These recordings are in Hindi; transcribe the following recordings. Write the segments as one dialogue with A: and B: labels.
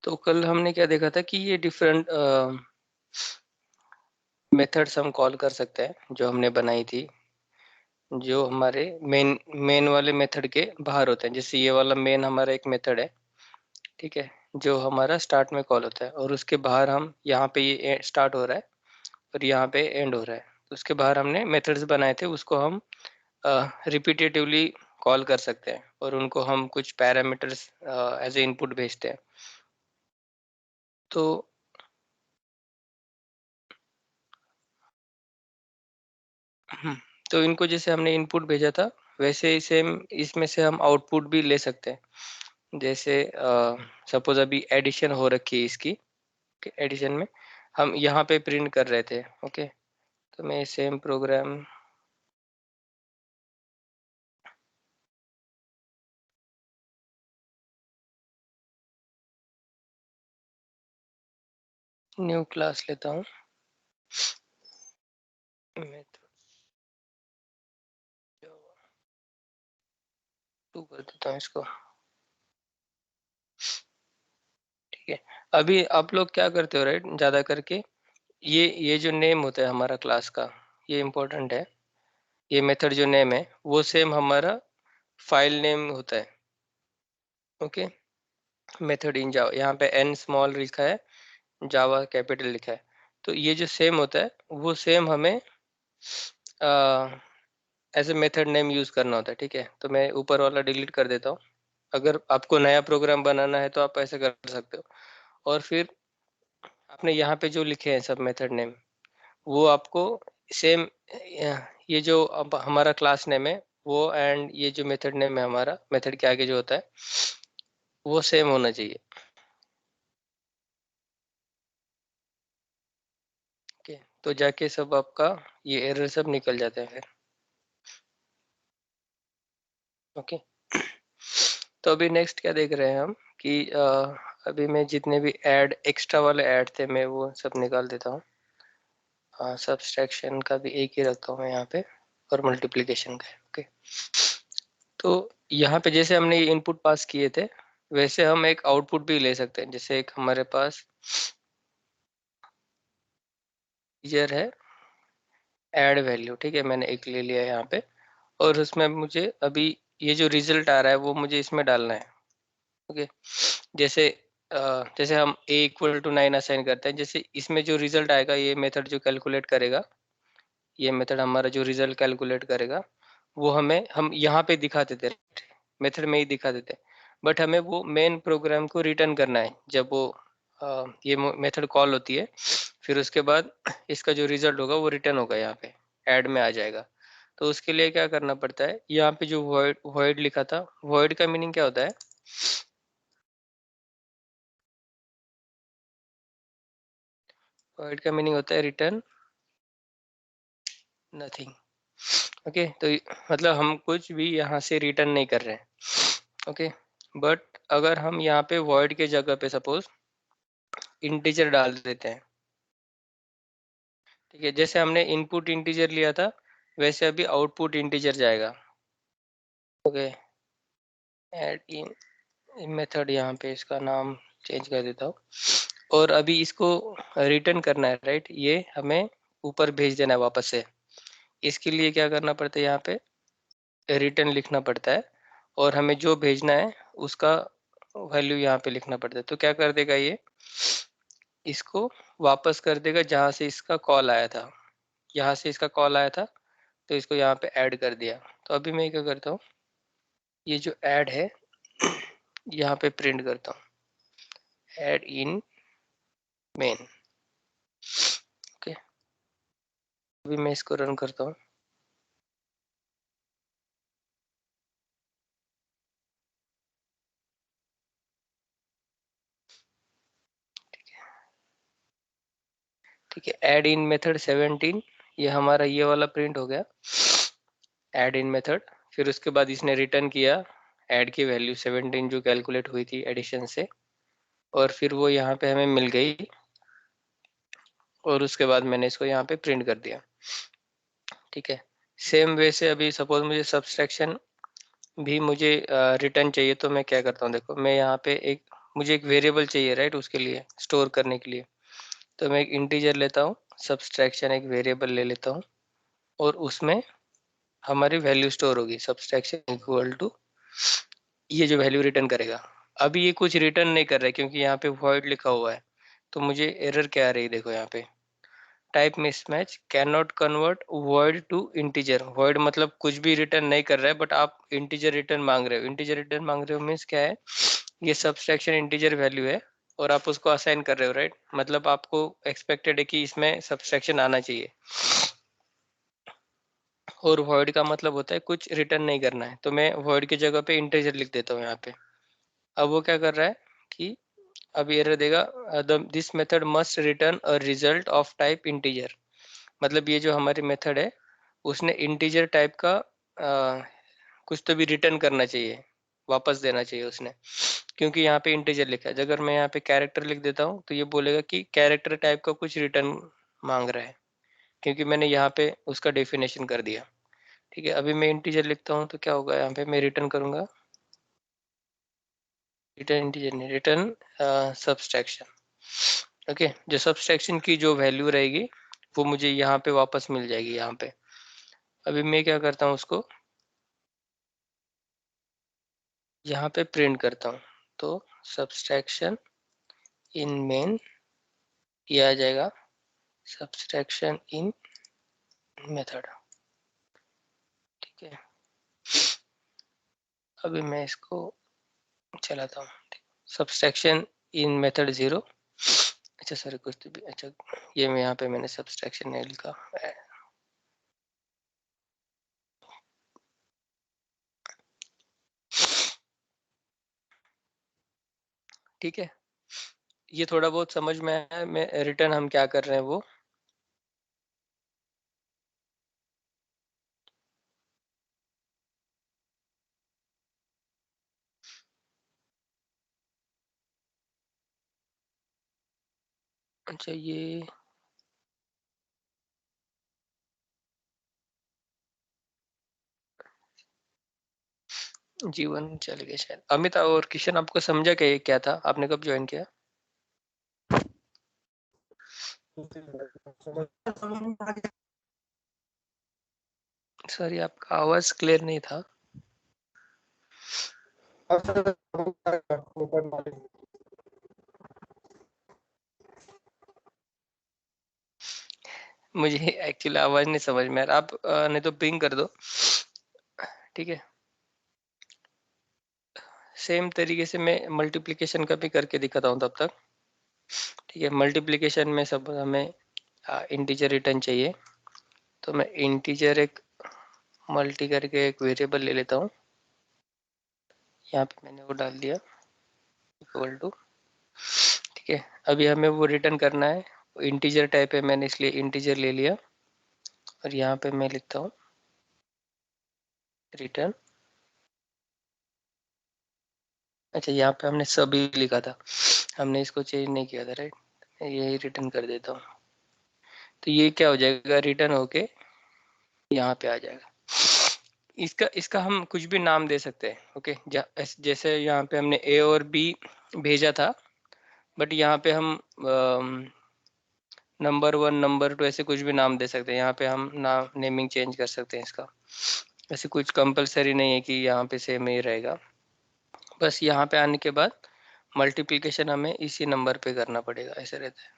A: तो कल हमने क्या देखा था कि ये डिफरेंट मेथड्स हम कॉल कर सकते हैं जो हमने बनाई थी, जो हमारे मेन वाले मेथड के बाहर होते हैं। जैसे ये वाला मेन हमारा एक मेथड है, ठीक है, जो हमारा स्टार्ट में कॉल होता है, और उसके बाहर हम यहाँ पे ये स्टार्ट हो रहा है और यहाँ पे एंड हो रहा है। तो उसके बाहर हमने मेथड्स बनाए थे, उसको हम रिपीटेटिवली कॉल कर सकते हैं और उनको हम कुछ पैरामीटर्स एज ए इनपुट भेजते हैं। तो तो इनको जैसे हमने इनपुट भेजा था, वैसे ही सेम इसमें से हम आउटपुट भी ले सकते हैं। जैसे सपोज अभी एडिशन हो रखी है इसकी, एडिशन में हम यहाँ पे प्रिंट कर रहे थे। ओके, तो मैं सेम प्रोग्राम न्यू क्लास लेता हूँ, मैं टू कर देता हूँ इसको। ठीक है, अभी आप लोग क्या करते हो, राइट, ज़्यादा करके ये जो नेम होता है हमारा क्लास का, ये इम्पोर्टेंट है। ये मेथड जो नेम है वो सेम हमारा फाइल नेम होता है। ओके, मेथड इन जावा, यहाँ पे एन स्मॉल लिखा है, जावा कैपिटल लिखा है। तो ये जो सेम होता है वो सेम हमें as a method name use करना होता है। ठीक है, तो मैं ऊपर वाला डिलीट कर देता हूँ। अगर आपको नया प्रोग्राम बनाना है तो आप ऐसे कर सकते हो। और फिर आपने यहाँ पे जो लिखे हैं सब मेथड नेम, वो आपको सेम, ये जो अब हमारा क्लास नेम है वो, एंड ये जो मेथड नेम है हमारा, मेथड के आगे जो होता है वो सेम होना चाहिए। ओके, तो जाके सब आपका ये एरर सब निकल जाते हैं फिर। ओके, तो अभी नेक्स्ट क्या देख रहे हैं हम कि अभी मैं जितने भी ऐड एक्स्ट्रा वाले ऐड थे मैं वो सब निकाल देता हूँ। सब्सट्रैक्शन का भी एक ही रखता हूँ मैं यहाँ पे, और मल्टीप्लिकेशन का। ओके, तो यहाँ पे जैसे हमने ये इनपुट पास किए थे, वैसे हम एक आउटपुट भी ले सकते हैं। जैसे एक हमारे पास टीचर है ऐड वैल्यू, ठीक है, मैंने एक ले लिया यहाँ पे, और उसमें मुझे अभी ये जो रिजल्ट आ रहा है वो मुझे इसमें डालना है। ओके, जैसे जैसे हम a इक्वल टू 9 असाइन करते हैं, जैसे इसमें जो रिजल्ट आएगा ये मेथड जो कैलकुलेट करेगा, ये मेथड हमारा जो रिजल्ट कैलकुलेट करेगा वो हम यहाँ पे दिखा देते, मेथड में ही दिखा देते, बट हमें वो मेन प्रोग्राम को रिटर्न करना है जब वो ये मेथड कॉल होती है। फिर उसके बाद इसका जो रिजल्ट होगा वो रिटर्न होगा, यहाँ पे ऐड में आ जाएगा। तो उसके लिए क्या करना पड़ता है, यहाँ पे जो वॉइड लिखा था, वॉइड का मीनिंग क्या होता है? वॉइड का मीनिंग होता है रिटर्न नथिंग। ओके, तो मतलब हम कुछ भी यहाँ से रिटर्न नहीं कर रहे हैं। ओके, बट अगर हम यहाँ पे वॉइड के जगह पे सपोज इंटीजर डाल देते हैं, ठीक है, जैसे हमने इनपुट इंटीजर लिया था वैसे अभी आउटपुट इंटीजर जाएगा। ओके, ऐड इन मेथड, यहाँ पे इसका नाम चेंज कर देता हूँ, और अभी इसको रिटर्न करना है, राइट, ये हमें ऊपर भेज देना है वापस से। इसके लिए क्या करना पड़ता है, यहाँ पे रिटर्न लिखना पड़ता है, और हमें जो भेजना है उसका वैल्यू यहाँ पे लिखना पड़ता है। तो क्या कर देगा ये, इसको वापस कर देगा जहाँ से इसका कॉल आया था। यहाँ से इसका कॉल आया था तो इसको यहाँ पे ऐड कर दिया। तो अभी मैं क्या करता हूँ, ये जो ऐड है यहाँ पे प्रिंट करता हूँ, ऐड इन मेन। ओके, अभी मैं इसको रन करता हूँ। ठीक है, ऐड इन मेथड 17, ये हमारा ये वाला प्रिंट हो गया, ऐड इन मेथड। फिर उसके बाद इसने रिटर्न किया ऐड की वैल्यू 17 जो कैलकुलेट हुई थी एडिशन से, और फिर वो यहाँ पे हमें मिल गई, और उसके बाद मैंने इसको यहाँ पे प्रिंट कर दिया। ठीक है, सेम वे से अभी सपोज मुझे सब्सट्रैक्शन भी मुझे रिटर्न चाहिए, तो मैं क्या करता हूँ, देखो मैं यहाँ पे एक मुझे एक वेरिएबल चाहिए राइट, उसके लिए स्टोर करने के लिए। तो मैं एक इंटीजर लेता हूँ, सब्सट्रैक्शन एक वेरिएबल ले लेता हूँ और उसमें हमारी वैल्यू स्टोर होगी, सब्सट्रैक्शन इक्वल टू ये जो वैल्यू रिटर्न करेगा। अभी ये कुछ रिटर्न नहीं कर रहा है क्योंकि यहाँ पे void लिखा हुआ है। तो मुझे एरर क्या आ रही है देखो यहाँ पे, type mismatch, cannot convert void to integer. void मतलब कुछ भी रिटर्न नहीं कर रहा है, बट आप इंटीजर रिटर्न मांग रहे हो। इंटीजर रिटर्न मांग रहे हो मीन्स क्या है, ये सब्सट्रैक्शन इंटीजर वैल्यू है और आप उसको असाइन कर रहे हो राइट, मतलब आपको एक्सपेक्टेड है कि इसमें सब्सट्रैक्शन आना चाहिए। और void का मतलब होता है कुछ रिटर्न नहीं करना है, तो मैं void की जगह पे इंटीजर लिख देता हूँ यहाँ पे। अब वो क्या कर रहा है कि अब एरर देगा, this method must return a result of type integer. मतलब ये जो हमारी मेथड है उसने इंटीजर टाइप का कुछ तो भी रिटर्न करना चाहिए, वापस देना चाहिए उसने, क्योंकि यहाँ पे इंटीजर लिखा है। अगर मैं यहाँ पे कैरेक्टर लिख देता हूँ तो ये बोलेगा कि कैरेक्टर टाइप का कुछ रिटर्न मांग रहा है, क्योंकि मैंने यहाँ पे उसका डेफिनेशन कर दिया। ठीक है, अभी मैं इंटीजर लिखता हूँ तो क्या होगा, यहाँ पे मैं रिटर्न करूंगा, रिटर्न इंटीजर नहीं, रिटर्न सब्सट्रैक्शन। ओके, जो सब्सट्रैक्शन की जो वैल्यू रहेगी वो मुझे यहाँ पे वापस मिल जाएगी यहाँ पे। अभी मैं क्या करता हूँ, उसको यहाँ पे प्रिंट करता हूँ। तो सब्सट्रैक्शन इन मेन, ये आ जाएगा सब्सट्रैक्शन इन मेथड। ठीक है, अभी मैं इसको चलाता हूँ। सब्सट्रैक्शन इन मेथड 0। अच्छा सर कुछ तो भी, अच्छा ये मैं यहाँ पे मैंने सब्सट्रैक्शन नहीं लिखा। ठीक है, ये थोड़ा बहुत समझ में आया, मैं रिटर्न हम क्या कर रहे हैं वो। अच्छा ये जीवन चल गया शायद। अमित और किशन, आपको समझा क्या ये क्या था, आपने कब ज्वाइन किया? सॉरी आपका आवाज क्लियर नहीं था। मुझे एक्चुअली आवाज नहीं समझ में आ रहा, आप नहीं तो पिंग कर दो। ठीक है, सेम तरीके से मैं मल्टीप्लिकेशन का भी करके दिखाता हूँ तब तक। ठीक है, मल्टीप्लिकेशन में सब हमें इंटीजर रिटर्न चाहिए, तो मैं इंटीजर एक मल्टी करके एक वेरिएबल ले लेता हूँ। यहाँ पे मैंने वो डाल दिया इक्वल टू। ठीक है, अभी हमें वो रिटर्न करना है, इंटीजर टाइप है, मैंने इसलिए इंटीजर ले लिया और यहाँ पे मैं लिखता हूँ रिटर्न। अच्छा यहाँ पे हमने सभी लिखा था, हमने इसको चेंज नहीं किया था राइट, यही रिटर्न कर देता हूँ। तो ये क्या हो जाएगा, रिटर्न होके यहाँ पे आ जाएगा। इसका इसका हम कुछ भी नाम दे सकते हैं। ओके, जैसे यहाँ पे हमने ए और बी भेजा था, बट यहाँ पे हम नंबर 1 नंबर 2 ऐसे कुछ भी नाम दे सकते हैं। यहाँ पे हम नाम नेमिंग चेंज कर सकते हैं इसका, ऐसे कुछ कंपलसरी नहीं है कि यहाँ पे सेम ही रहेगा। बस यहाँ पे आने के बाद मल्टीप्लिकेशन हमें इसी नंबर पे करना पड़ेगा, ऐसे रहता है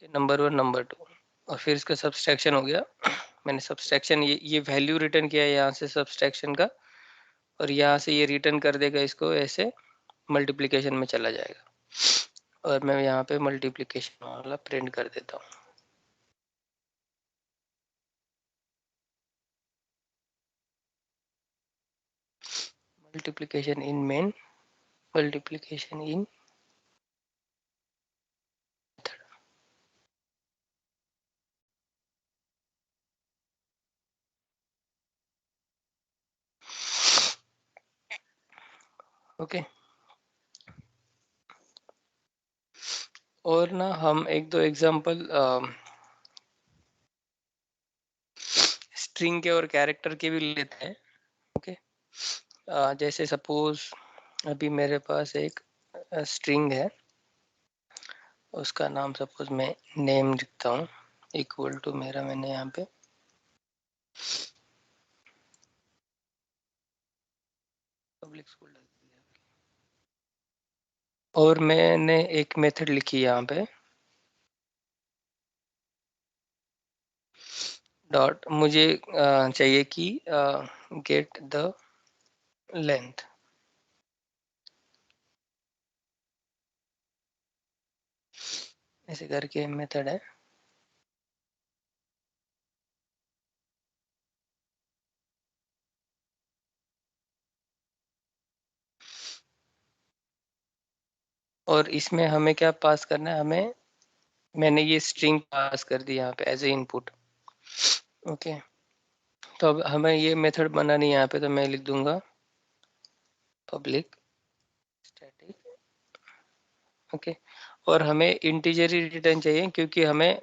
A: कि नंबर 1 नंबर 2, और फिर इसका सब्सट्रैक्शन हो गया। मैंने सब्सट्रैक्शन ये वैल्यू रिटर्न किया है यहाँ से सब्सट्रैक्शन का, और यहाँ से ये रिटर्न कर देगा इसको, ऐसे मल्टीप्लिकेशन में चला जाएगा। और मैं यहाँ पे मल्टीप्लिकेशन वाला प्रिंट कर देता हूँ। मल्टीप्लिकेशन इन मेन, मल्टीप्लिकेशन इन मेथड। ओके, और ना हम एक दो एग्जांपल स्ट्रिंग के और कैरेक्टर के भी लेते हैं। ओके, जैसे सपोज अभी मेरे पास एक स्ट्रिंग है, उसका नाम सपोज मैं नेम लिखता हूँ, इक्वल टू मेरा मैंने यहाँ पे पब्लिक स्कूल डाल दिया, और मैंने एक मेथड लिखी यहाँ पे डॉट, मुझे चाहिए कि गेट द लेंथ, ऐसे करके मेथड है। और इसमें हमें क्या पास करना है, हमें मैंने ये स्ट्रिंग पास कर दी यहाँ पे एज ए इनपुट। ओके, तो अब हमें ये मेथड बनानी है यहाँ पे, तो मैं लिख दूंगा पब्लिक स्टैटिक। ओके, और हमें इंटीजर ही रिटर्न चाहिए क्योंकि हमें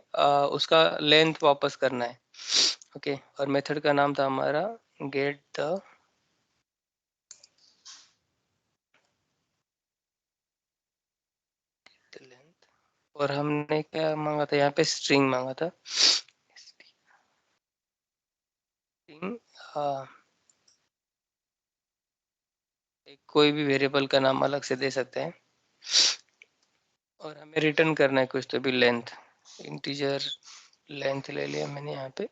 A: उसका लेंथ वापस करना है। ओके, और मेथड का नाम था हमारा गेट द लेंथ, और हमने क्या मांगा था यहाँ पे, स्ट्रिंग मांगा था। स्ट्रिंग एक कोई भी वेरिएबल का नाम अलग से दे सकते हैं, और हमें रिटर्न करना है कुछ तो भी लेंथ, इंटीजर लेंथ ले लिया मैंने यहाँ पे,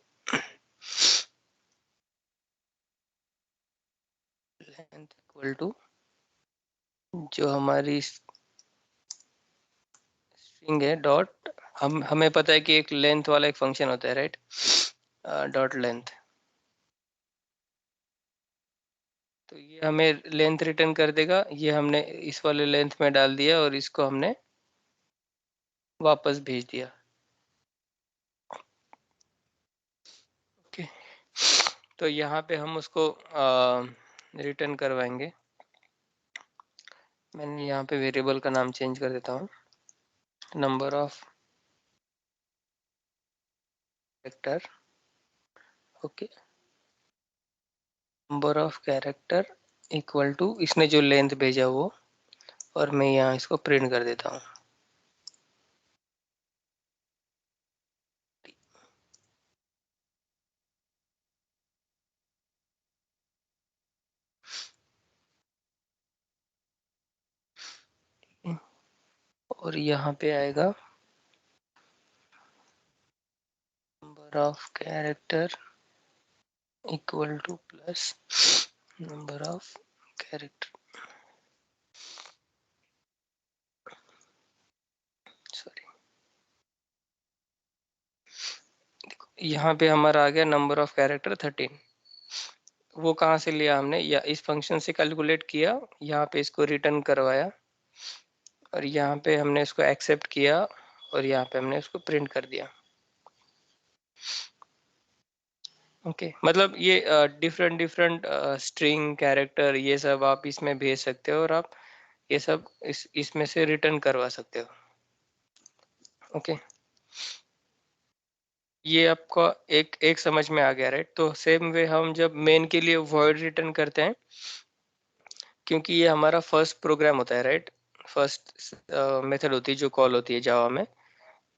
A: लेंथ इक्वल टू जो हमारी स्ट्रिंग है डॉट, हमें पता है कि एक लेंथ वाला एक फंक्शन होता है, राइट, डॉट लेंथ। तो ये हमें लेंथ रिटर्न कर देगा, ये हमने इस वाले लेंथ में डाल दिया और इसको हमने वापस भेज दिया। ओके, तो यहाँ पे हम उसको रिटर्न करवाएंगे। मैंने यहाँ पे वेरिएबल का नाम चेंज कर देता हूँ, number of character. Okay, number of character equal to इसने जो लेंथ भेजा वो, और मैं यहाँ इसको प्रिंट कर देता हूँ। और यहाँ पे आएगा number of character equal two plus number of character, sorry, यहाँ पे हमारा आ गया नंबर ऑफ कैरेक्टर 13। वो कहाँ से लिया हमने, या इस फंक्शन से कैलकुलेट किया, यहाँ पे इसको रिटर्न करवाया, और यहाँ पे हमने इसको एक्सेप्ट किया, और यहाँ पे हमने इसको प्रिंट कर दिया। ओके, मतलब ये डिफरेंट डिफरेंट स्ट्रिंग कैरेक्टर ये सब आप इसमें भेज सकते हो, और आप ये सब इसमें से रिटर्न करवा सकते हो। ओके, ये आपका एक एक समझ में आ गया, राइट। तो सेम वे हम जब मेन के लिए वॉइड रिटर्न करते हैं, क्योंकि ये हमारा फर्स्ट प्रोग्राम होता है, राइट, फर्स्ट मेथड होती है जो कॉल होती है जावा में,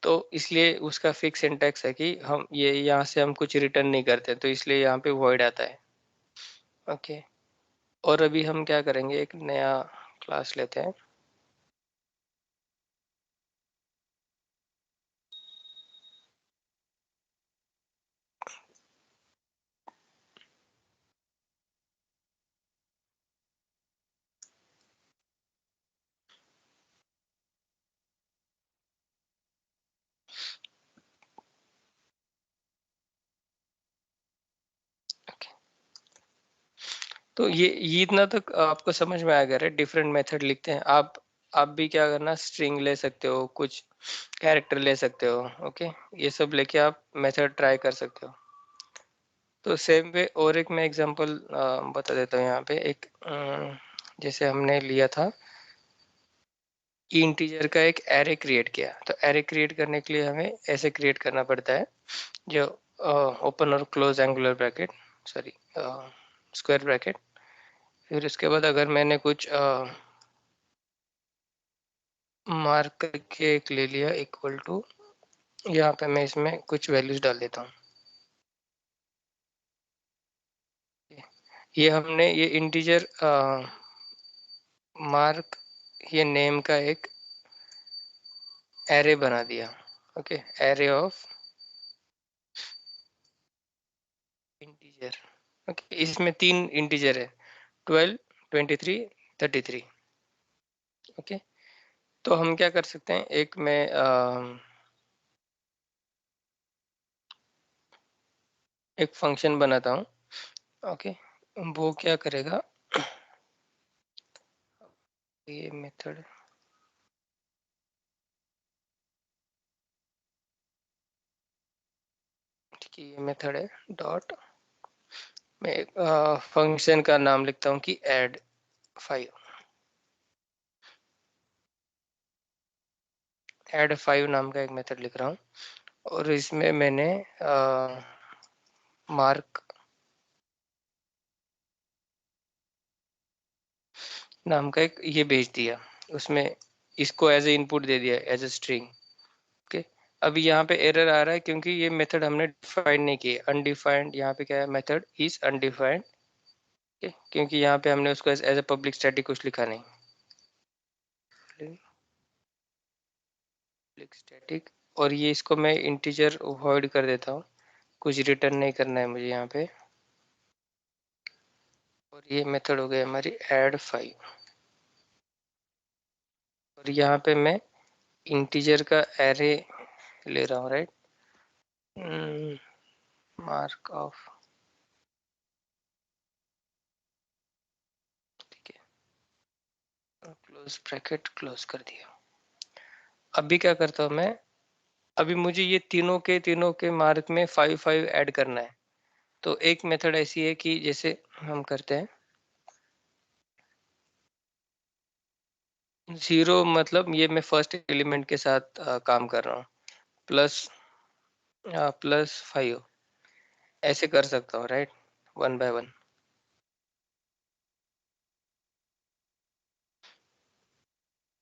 A: तो इसलिए उसका फिक्स सिंटैक्स है कि हम ये यहाँ से हम कुछ रिटर्न नहीं करते, तो इसलिए यहाँ पे वॉइड आता है। ओके, और अभी हम क्या करेंगे, एक नया क्लास लेते हैं। ओके, तो ये इतना तक आपको समझ में आ गया, राइट। डिफरेंट मेथड लिखते हैं आप भी क्या करना, स्ट्रिंग ले सकते हो, कुछ कैरेक्टर ले सकते हो। ओके, ये सब लेके आप मेथड ट्राई कर सकते हो। तो सेम वे और एक मैं एग्जांपल बता देता हूँ यहाँ पे, एक जैसे हमने लिया था इंटीजर का एक एरे क्रिएट किया, तो एरे क्रिएट करने के लिए हमें ऐसे क्रिएट करना पड़ता है, जो ओपन और close angular bracket, sorry square bracket, फिर इसके बाद अगर मैंने कुछ मार्क करके एक ले लिया इक्वल टू, यहाँ पे मैं इसमें कुछ वैल्यूज डाल देता हूँ। ये हमने ये इंटीजर मार्क ये नेम का एक एरे बना दिया। Okay, array of integer. Okay, इसमें 3 इंटीजर है, 12, 23, 33। ओके, तो हम क्या कर सकते हैं, एक मैं एक फंक्शन बनाता हूँ। ओके, वो क्या करेगा, ये मेथड ठीक है, ये मेथड है डॉट, मैं एक फंक्शन का नाम लिखता हूँ कि ऐड 5। ऐड 5 नाम का एक मेथड लिख रहा हूँ, और इसमें मैंने मार्क नाम का एक ये भेज दिया, उसमें इसको एज ए इनपुट दे दिया एज ए स्ट्रिंग। ओके, अभी यहाँ पे एरर आ रहा है क्योंकि ये मेथड हमने डिफाइन नहीं किए, अनडिफाइंड। यहाँ पे क्या है, मेथड इज अनडिफाइंड, क्योंकि यहाँ पे हमने उसको एज ए पब्लिक स्टैटिक कुछ लिखा नहीं। पब्लिक स्टैटिक, और ये इसको मैं इंटीजर वॉइड कर देता हूँ, कुछ रिटर्न नहीं करना है मुझे यहाँ पे। और ये मेथड हो गया हमारी ऐड 5, और यहाँ पे मैं इंटीजर का एरे ले रहा हूँ, राइट। मार्क ऑफ, ठीक है, क्लोज ब्रैकेट क्लोज कर दिया। अभी क्या करता हूँ मैं, अभी मुझे ये तीनों के मार्क में 5 ऐड करना है। तो एक मेथड ऐसी है कि जैसे हम करते हैं 0, मतलब ये मैं फर्स्ट एलिमेंट के साथ काम कर रहा हूँ, +5 ऐसे कर सकता हूँ, राइट, 1 by 1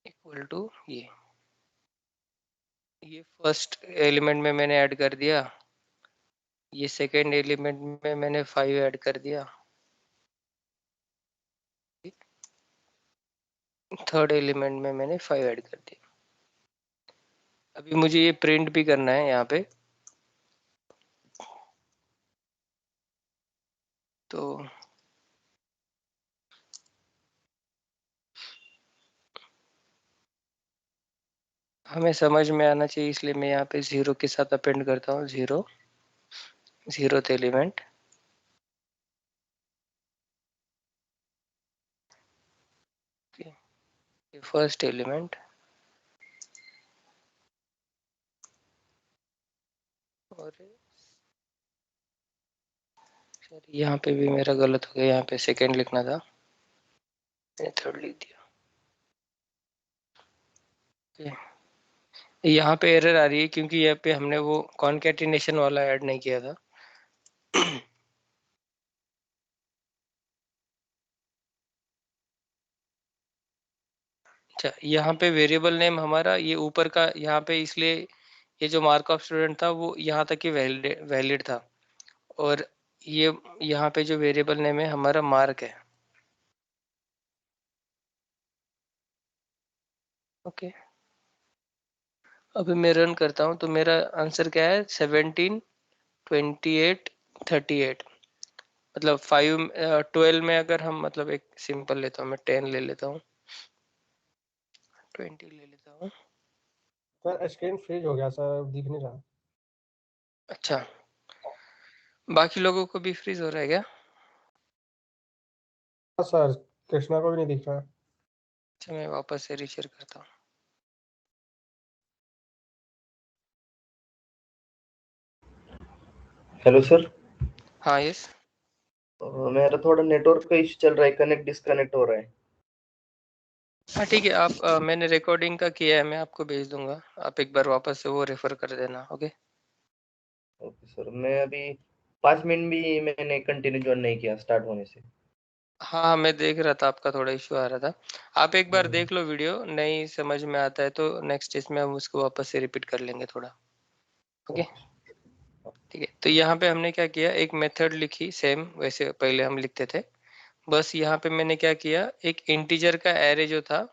A: इक्वल टू ये फर्स्ट एलिमेंट में मैंने ऐड कर दिया, ये सेकेंड एलिमेंट में मैंने 5 ऐड कर दिया, थर्ड एलिमेंट में मैंने 5 ऐड कर दिया। अभी मुझे ये प्रिंट भी करना है यहाँ पे, तो हमें समझ में आना चाहिए, इसलिए मैं यहाँ पे 0 के साथ अपेंड करता हूँ, 0th एलिमेंट, फर्स्ट एलिमेंट, और यहाँ पे भी मेरा गलत हो गया, यहाँ पे सेकेंड लिखना था, मैंने थर्ड लिख दिया। यहाँ पे एरर आ रही है क्योंकि यहाँ पे हमने वो कॉन्केटिनेशन वाला ऐड नहीं किया था। अच्छा, यहाँ पे वेरिएबल नेम हमारा ये ऊपर का यहाँ पे, इसलिए ये जो मार्क ऑफ स्टूडेंट था वो यहाँ तक ही वैलिड था, और ये यहाँ पे जो वेरिएबल नेम है हमारा मार्क है। ओके, अभी मैं रन करता हूँ तो मेरा आंसर क्या है, 17, 28, 38। मतलब 12 में अगर हम, मतलब एक सिंपल लेता हूँ मैं, 10 ले लेता हूँ, 20 ले लेता हूँ।
B: सर स्क्रीन फ्रीज हो गया सर, दिख नहीं रहा।
A: अच्छा, बाकी लोगों को भी फ्रीज हो रहा है क्या?
B: हाँ सर, कृष्णा को भी नहीं दिख रहा।
A: अच्छा, मैं वापस से रीशेयर करता हूँ।
C: Hello sir.
A: हाँ, यस।
C: मेरा थोड़ा नेटवर्क का इश्यू चल रहा है, कनेक्ट डिस्कनेक्ट हो रहा है।
A: हाँ ठीक है, आप मैंने रिकॉर्डिंग का किया है, मैं आपको भेज दूंगा, आप एक बार वापस से वो रेफर कर देना। ओके
C: ओके सर, मैं अभी 5 मिनट भी मैंने कंटिन्यू ज्वाइन नहीं किया स्टार्ट होने से।
A: हाँ, मैं देख रहा था, आपका थोड़ा इश्यू आ रहा था। आप एक बार
B: हम्म,
A: देख लो वीडियो, नहीं समझ में आता है तो नेक्स्ट इसमें हम उसको वापस से रिपीट कर लेंगे थोड़ा। ओके, ठीक है। तो यहाँ पे हमने क्या किया, एक मेथड लिखी सेम वैसे पहले हम लिखते थे। बस यहाँ पे मैंने क्या किया, एक इंटीजर का एरे जो था,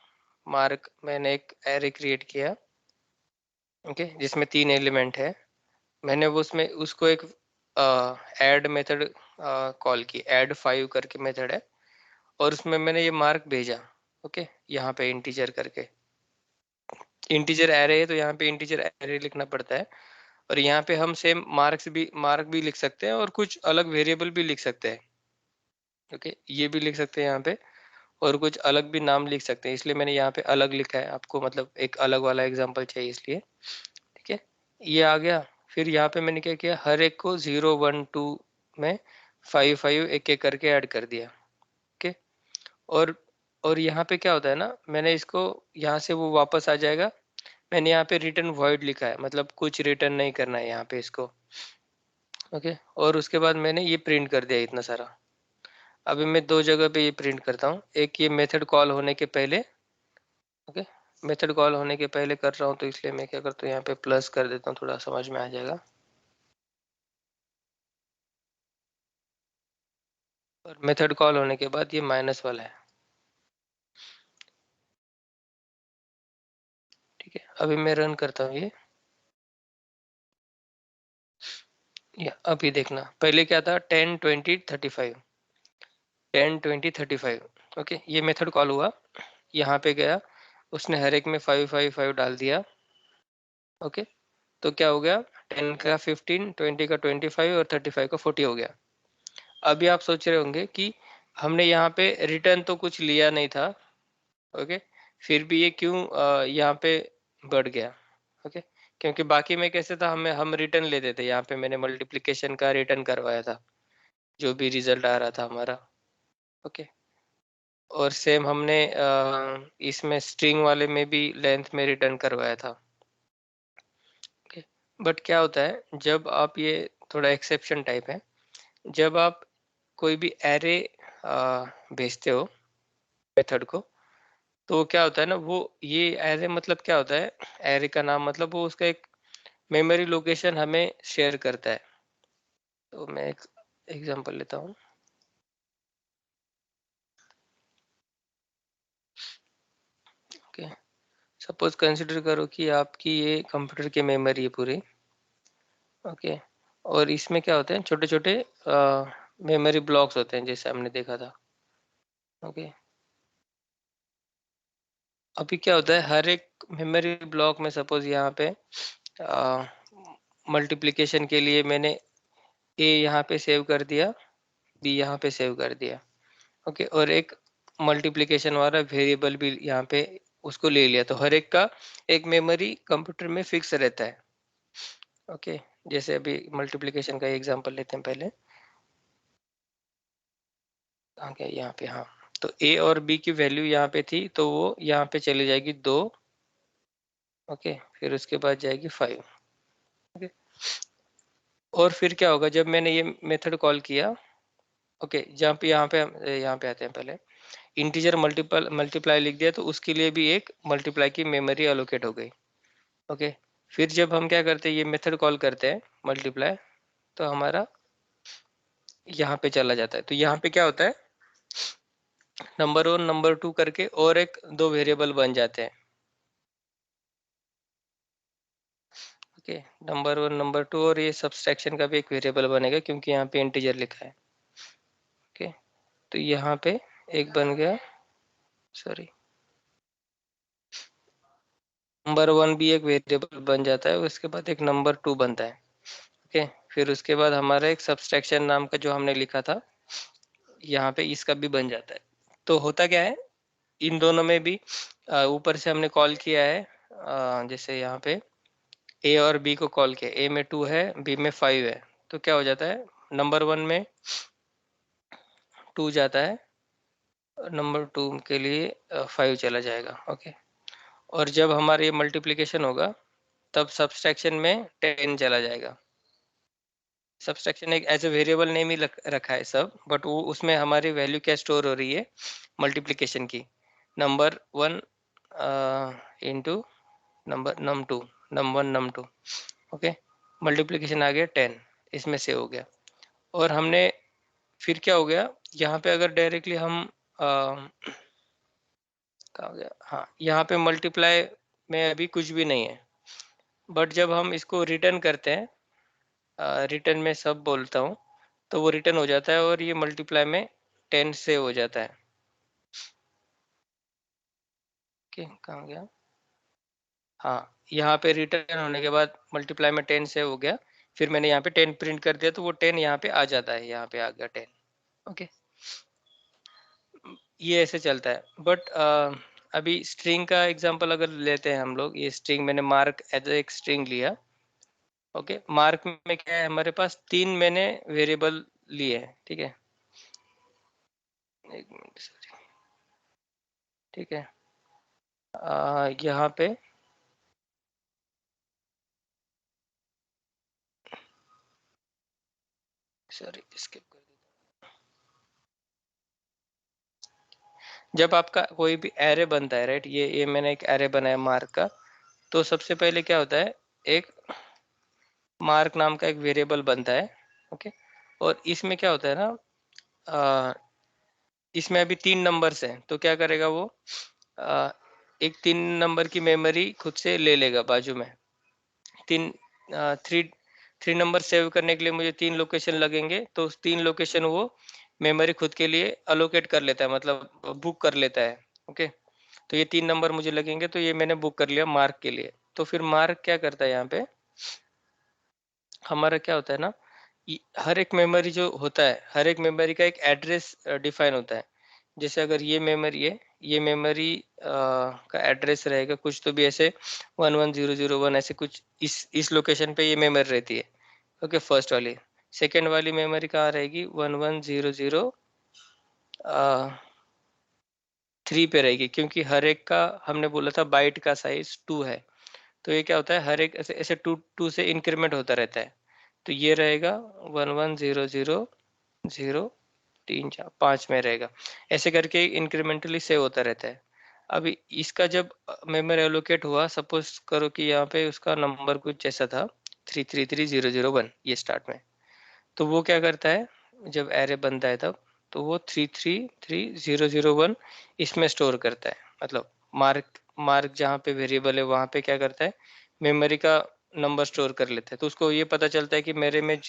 A: मार्क मैंने एक एरे क्रिएट किया, ओके, जिसमें 3 एलिमेंट है। मैंने वो उसमें उसको एक ऐड मेथड कॉल की, ऐड 5 करके मेथड है, और उसमें मैंने ये मार्क भेजा। ओके, यहाँ पे इंटीजर करके, इंटीजर एरे है तो यहाँ पे इंटीजर एरे लिखना पड़ता है। और यहाँ पे हम सेम मार्क भी लिख सकते हैं और कुछ अलग वेरिएबल भी लिख सकते हैं। ओके, ये भी लिख सकते हैं यहाँ पे, और कुछ अलग भी नाम लिख सकते हैं, इसलिए मैंने यहाँ पे अलग लिखा है आपको, मतलब एक अलग वाला एग्जांपल चाहिए इसलिए। ठीक है, ये आ गया। फिर यहाँ पे मैंने क्या किया, हर एक को 0 1 2 में 5 5 एक एक करके ऐड कर दिया। ओके, और यहाँ पे क्या होता है ना, मैंने इसको यहाँ से वो वापस आ जाएगा। मैंने यहाँ पे रिटर्न वॉइड लिखा है, मतलब कुछ रिटर्न नहीं करना है यहाँ पे इसको। ओके, और उसके बाद मैंने ये प्रिंट कर दिया इतना सारा। अभी मैं 2 जगह पे ये प्रिंट करता हूँ, एक ये मेथड कॉल होने के पहले। ओके, मेथड कॉल होने के पहले कर रहा हूँ तो इसलिए मैं क्या करता हूँ, यहाँ पे प्लस कर देता हूँ, थोड़ा समझ में आ जाएगा। और मेथड कॉल होने के बाद ये माइनस वाला है। ठीक है, अभी मैं रन करता हूँ ये अभी देखना, पहले क्या था, 10 20 35, 10 20 35। ओके, ये मेथड कॉल हुआ, यहाँ पे गया, उसने हर एक में 5 5 5 डाल दिया। ओके, तो क्या हो गया, 10 का 15, 20 का 25 और 35 का 40 हो गया। अभी आप सोच रहे होंगे कि हमने यहाँ पे रिटर्न तो कुछ लिया नहीं था। ओके, फिर भी ये क्यों यहाँ पे बढ़ गया। ओके, क्योंकि बाकी में कैसे था, हम रिटर्न लेते थे, यहाँ पे मैंने मल्टीप्लिकेशन का रिटर्न करवाया था, जो भी रिजल्ट आ रहा था हमारा। ओके, और सेम हमने इसमें स्ट्रिंग वाले में भी लेंथ में रिटर्न करवाया था। ओके, बट क्या होता है, जब आप ये थोड़ा एक्सेप्शन टाइप है, जब आप कोई भी एरे भेजते हो मेथड को, तो क्या होता है ना, वो ये एरे मतलब क्या होता है, एरे का नाम मतलब वो उसका एक मेमोरी लोकेशन हमें शेयर करता है। तो मैं एक एग्जांपल लेता हूँ। ओके, सपोज कंसिडर करो कि आपकी ये कंप्यूटर की मेमोरी है पूरी। ओके, और इसमें क्या होते हैं, छोटे छोटे मेमोरी ब्लॉक्स होते हैं, जैसे हमने देखा था। ओके, अभी क्या होता है, हर एक मेमोरी ब्लॉक में सपोज यहाँ पे मल्टीप्लिकेशन के लिए मैंने ए यहाँ पे सेव कर दिया, बी यहाँ पे सेव कर दिया। ओके, और एक मल्टीप्लिकेशन वाला वेरिएबल भी यहाँ पे उसको ले लिया, तो हर एक का एक मेमोरी कंप्यूटर में फिक्स रहता है। ओके, जैसे अभी मल्टीप्लिकेशन का एग्जांपल लेते हैं पहले। ओके, यहाँ पे हाँ, तो ए और बी की वैल्यू यहाँ पे थी, तो वो यहाँ पे चली जाएगी 2। ओके, फिर उसके बाद जाएगी 5। ओके, और फिर क्या होगा, जब मैंने ये मेथड कॉल किया। ओके, जहाँ पे यहाँ पे आते हैं पहले, इंटीजर मल्टीप्लाई लिख दिया, तो उसके लिए भी एक मल्टीप्लाई की मेमोरी एलोकेट हो गई। ओके, फिर जब हम क्या करते हैं, ये मेथड कॉल करते हैं मल्टीप्लाई, तो हमारा यहाँ पे चला जाता है। तो यहाँ पे क्या होता है, नंबर 1 नंबर 2 करके और एक 2 वेरिएबल बन जाते हैं। ओके, नंबर 1 नंबर 2, और ये सब्सट्रैक्शन का भी एक वेरिएबल बनेगा क्योंकि यहाँ पे इंटीजर लिखा है। ओके, तो यहाँ पे एक बन गया, सॉरी, नंबर 1 भी एक वेरिएबल बन जाता है, उसके बाद एक नंबर 2 बनता है। ओके, फिर उसके बाद हमारा एक सब्सट्रैक्शन नाम का जो हमने लिखा था, यहाँ पे इसका भी बन जाता है। तो होता क्या है, इन दोनों में भी ऊपर से हमने कॉल किया है, जैसे यहाँ पे ए और बी को कॉल किया, ए में 2 है, बी में 5 है, तो क्या हो जाता है, नंबर 1 में 2 जाता है, नंबर 2 के लिए 5 चला जाएगा। ओके, और जब हमारा ये मल्टीप्लिकेशन होगा, तब सब्सट्रैक्शन में 10 चला जाएगा। सब्सट्रैक्शन एक एज ए वेरिएबल नेम ही रखा है सब, बट वो उसमें हमारी वैल्यू क्या स्टोर हो रही है, मल्टीप्लिकेशन की, number 1 into number num2, num1 num2, okay. Multiplication आ गया 10, इसमें से हो गया। और हमने फिर क्या हो गया, यहाँ पे अगर डायरेक्टली हम क्या हो गया, हाँ यहाँ पे मल्टीप्लाई में अभी कुछ भी नहीं है, बट जब हम इसको रिटर्न करते हैं, रिटर्न में सब बोलता हूँ, तो वो रिटर्न हो जाता है और ये मल्टीप्लाई में 10 से हो जाता है। ओके, कहाँ गया, हाँ यहाँ पे रिटर्न होने के बाद मल्टीप्लाई में 10 से हो गया, फिर मैंने यहाँ पे 10 प्रिंट कर दिया, तो वो 10 यहाँ पे आ जाता है, यहाँ पे आ गया 10। ओके, ये ऐसे चलता है। बट अभी स्ट्रिंग का एग्जांपल अगर लेते हैं हम लोग, ये स्ट्रिंग मैंने मार्क एज एक स्ट्रिंग लिया। ओके, मार्क में क्या है, हमारे पास 3 मैंने वेरिएबल लिए हैं, ठीक है, एक मिनट सॉरी, ठीक है। यहाँ पे सॉरी स्किप कर दिया। जब आपका कोई भी एरे बनता है, राइट, ये मैंने एक एरे बनाया मार्क का, तो सबसे पहले क्या होता है, एक मार्क नाम का एक वेरिएबल बनता है। ओके, और इसमें क्या होता है ना, इसमें अभी 3 नंबर्स हैं, तो क्या करेगा वो, आ, एक 3 नंबर की मेमोरी खुद से ले लेगा बाजू में। तीन थ्री थ्री नंबर सेव करने के लिए मुझे 3 लोकेशन लगेंगे, तो उस 3 लोकेशन वो मेमोरी खुद के लिए अलोकेट कर लेता है, मतलब बुक कर लेता है। ओके, तो ये 3 नंबर मुझे लगेंगे, तो ये मैंने बुक कर लिया मार्क के लिए। तो फिर मार्क क्या करता है, यहाँ पे हमारा क्या होता है ना, हर एक मेमोरी जो होता है, हर एक मेमोरी का एक एड्रेस डिफाइन होता है। जैसे अगर ये मेमोरी है, ये मेमोरी का एड्रेस रहेगा कुछ तो भी ऐसे 11001, ऐसे कुछ इस लोकेशन पे ये मेमोरी रहती है। ओके, फर्स्ट वाली। सेकेंड वाली मेमोरी कहाँ रहेगी, 1100 3 पे रहेगी, क्योंकि हर एक का हमने बोला था बाइट का साइज 2 है। तो ये क्या होता है, हर एक ऐसे ऐसे 2 से इंक्रीमेंट होता रहता है। तो ये रहेगा 1100 0 3 4 5 में रहेगा, ऐसे करके इंक्रीमेंटली सेव होता रहता है। अभी इसका जब मेमोरी एलोकेट हुआ, सपोज करो कि यहाँ पे उसका नंबर कुछ ऐसा था 333001, ये स्टार्ट में। तो वो क्या करता है, जब एरे बनता है तब, तो वो 333001 इसमें स्टोर करता है, मतलब मार्क मार्क जहाँ पे वेरिएबल है वहाँ पे क्या करता है, मेमोरी का नंबर स्टोर कर लेता है। तो उसको ये पता चलता है कि मेरे में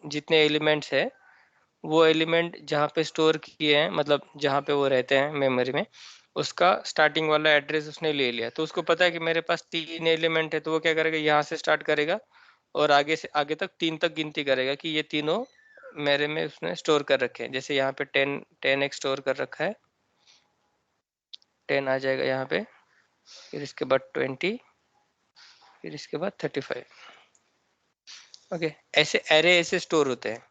A: जितने एलिमेंट्स है, वो एलिमेंट जहाँ पे स्टोर किए हैं, मतलब जहाँ पे वो रहते हैं मेमोरी में, उसका स्टार्टिंग वाला एड्रेस उसने ले लिया। तो उसको पता है कि मेरे पास 3 एलिमेंट है, तो वो क्या करेगा, यहाँ से स्टार्ट करेगा और आगे से आगे तक 3 तक गिनती करेगा कि ये तीनों मेरे में उसने स्टोर कर रखे हैं। जैसे यहाँ पे 10x स्टोर कर रखा है, 10 आ जाएगा यहाँ पे, फिर इसके बाद 20, फिर इसके बाद 35। ओके, ऐसे एरे ऐसे स्टोर होते हैं।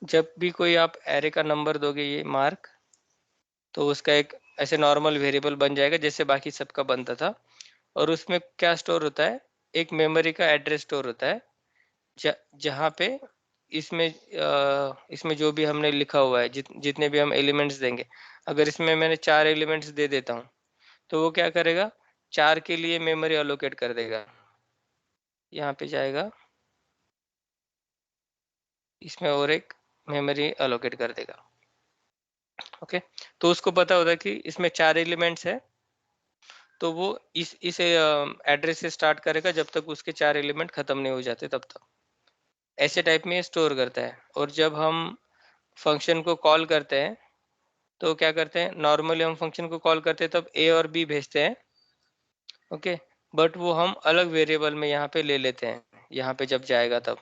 A: जब भी कोई आप एरे का नंबर दोगे, ये मार्क, तो उसका एक ऐसे नॉर्मल वेरिएबल बन जाएगा जैसे बाकी सबका बनता था। और उसमें क्या स्टोर होता है, एक मेमोरी का एड्रेस स्टोर होता है, जहाँ पे इसमें जो भी हमने लिखा हुआ है, जितने भी हम एलिमेंट्स देंगे, अगर इसमें मैंने 4 एलिमेंट्स दे देता हूँ, तो वो क्या करेगा, 4 के लिए मेमोरी अलोकेट कर देगा। यहाँ पे जाएगा, इसमें और एक मेमोरी अलोकेट कर देगा। ओके, तो उसको पता होता है कि इसमें 4 एलिमेंट्स है, तो वो इस एड्रेस से स्टार्ट करेगा जब तक उसके 4 एलिमेंट खत्म नहीं हो जाते तब तक। ऐसे टाइप में स्टोर करता है। और जब हम फंक्शन को कॉल करते हैं, तो क्या करते हैं, नॉर्मली हम फंक्शन को कॉल करते हैं तब ए और बी भेजते हैं। ओके, बट वो हम अलग वेरिएबल में यहाँ पे ले लेते हैं, यहाँ पे जब जाएगा तब,